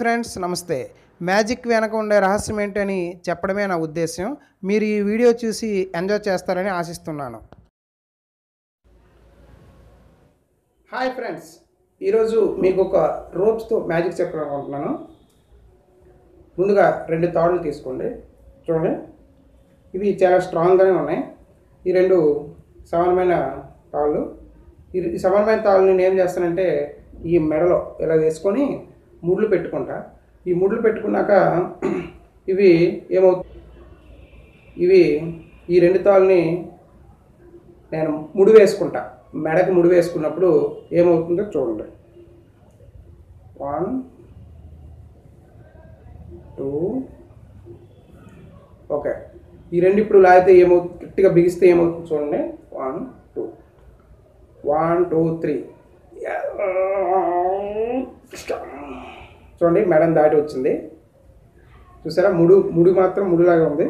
Friends నమస్తే. Magic వెనక ఉండే రహస్యం ఏంటని చెప్పడమే నా ఉద్దేశ్యం. మీరు ఈ వీడియో చూసి ఎంజాయ్ చేస్తారని ఆశిస్తున్నాను. హాయ్ ఫ్రెండ్స్, ఈరోజు మీకు ఒక రోప్స్తో మ్యాజిక్ చెప్పాలనుకుంటున్నాను. ముందుగా 2 తాడులు తీసుకోండి. చూడండి, ఇవి చాలా స్ట్రాంగ్గానే ఉన్నాయి. ఈ 2 సమానమైన తాళ్ళు. ఈ సమానమైన తాళ్ళని నేను ఏం చేస్తానంటే ఈ మెడలో ఇలా వేసుకొని ముడులు పెట్టుకుంటా. ఈ ముడులు పెట్టుకున్నాక ఇవి ఈ 2 తాళ్ళని నేను ముడి వేసుకుంటా. మెడకు ముడి వేసుకున్నప్పుడు ఏమవుతుందో చూడండి. 1 2 ఓకే. ఈ 2 ఇప్పుడు లాగితే ఏమవుతుంది, గట్టిగా బిగిస్తే ఏమవుతుంది చూడండి. 1 2 1 2 3 చూడండి, మేడం దాటి వచ్చింది. చూసారా, ముడి మాత్రం ముడిలాగా ఉంది.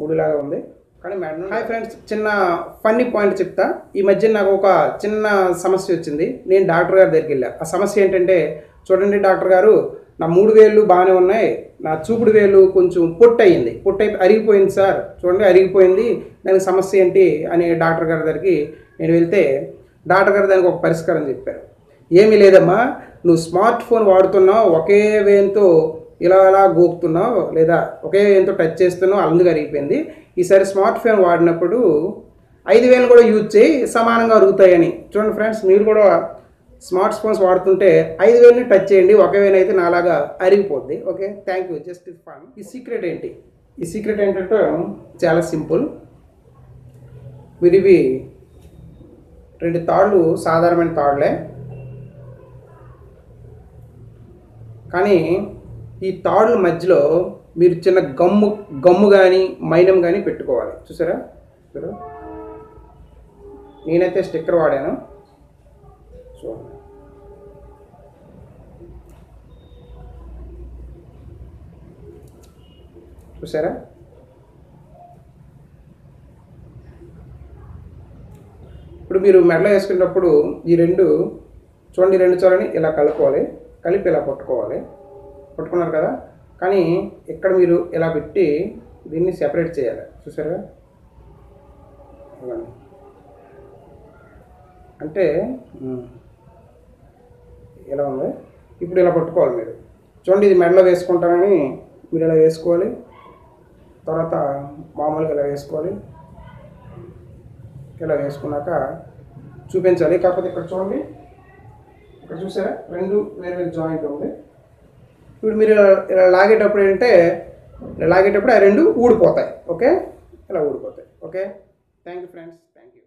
ముడిలాగా ఉంది కానీ మేడం. హాయ్ ఫ్రెండ్స్, చిన్న ఫన్నీ పాయింట్ చెప్తా. ఈ మధ్య నాకు ఒక చిన్న సమస్య వచ్చింది. నేను డాక్టర్ గారి దగ్గరికి వెళ్ళా. ఆ సమస్య ఏంటంటే, చూడండి డాక్టర్ గారు, నా 3 వేళ్ళు బాగానే ఉన్నాయి, నా చూపుడు వేలు కొంచెం పొట్టు అరిగిపోయింది సార్, చూడండి అరిగిపోయింది, దానికి సమస్య ఏంటి అని డాక్టర్ గారి దగ్గరికి నేను వెళ్తే డాక్టర్ గారు దానికి ఒక పరిష్కారం చెప్పారు. ఏమీ లేదమ్మా, నువ్వు స్మార్ట్ ఫోన్ వాడుతున్నావు, ఒకే వేయంతో ఇలా గోకుతున్నావు, లేదా ఒకే వేయంతో టచ్ చేస్తున్నావు, అందుకు అరిగిపోయింది. ఈసారి స్మార్ట్ ఫోన్ వాడినప్పుడు 5 వేలు కూడా యూజ్ చేయి, సమానంగా అరుగుతాయని. చూడండి ఫ్రెండ్స్, మీరు కూడా స్మార్ట్ ఫోన్స్ వాడుతుంటే 5 వేలని టచ్ చేయండి, ఒక వేలు అయితే నాలాగా అరిగిపోద్ది. Okay, thank you. Just fun. ఈ సీక్రెట్ ఏంటి? ఈ సీక్రెట్ ఏంటంటే చాలా సింపుల్. మీరు ఇవి 2 తాళ్ళు సాధారణమైన తాళ్ళే, కానీ ఈ తాళ్ళ మధ్యలో మీరు చిన్న గమ్ము కానీ మైనం కానీ పెట్టుకోవాలి. చూసారా, నేనైతే స్టిక్కర్ వాడాను. చూసారా, ఇప్పుడు మీరు మెడలో వేసుకునేటప్పుడు ఈ 2 చూడండి, 2 చోరని ఇలా కలుపుకోవాలి. కలిపి ఇలా పట్టుకున్నారు కదా, కానీ ఇక్కడ మీరు ఇలా పెట్టి దీన్ని సెపరేట్ చేయాలి. చూసారా, అంటే ఇలా ఉంది. ఇప్పుడు ఇలా పట్టుకోవాలి మీరు. చూడండి, ఇది మెడలో వేసుకుంటారని మీరు ఇలా వేసుకోవాలి. తర్వాత మామూలుగా ఇలా వేసుకోవాలి. ఇలా వేసుకున్నాక చూపించాలి. కాకపోతే ఇక్కడ చూడండి, ఇక్కడ చూసారా, 2 వేరు జాయింట్ ఉంది. ఇప్పుడు మీరు ఇలా లాగేటప్పుడు ఏంటంటే ఆ 2 ఊడిపోతాయి. ఓకే, ఇలా ఊడిపోతాయి. Okay, thank you friends, thank you.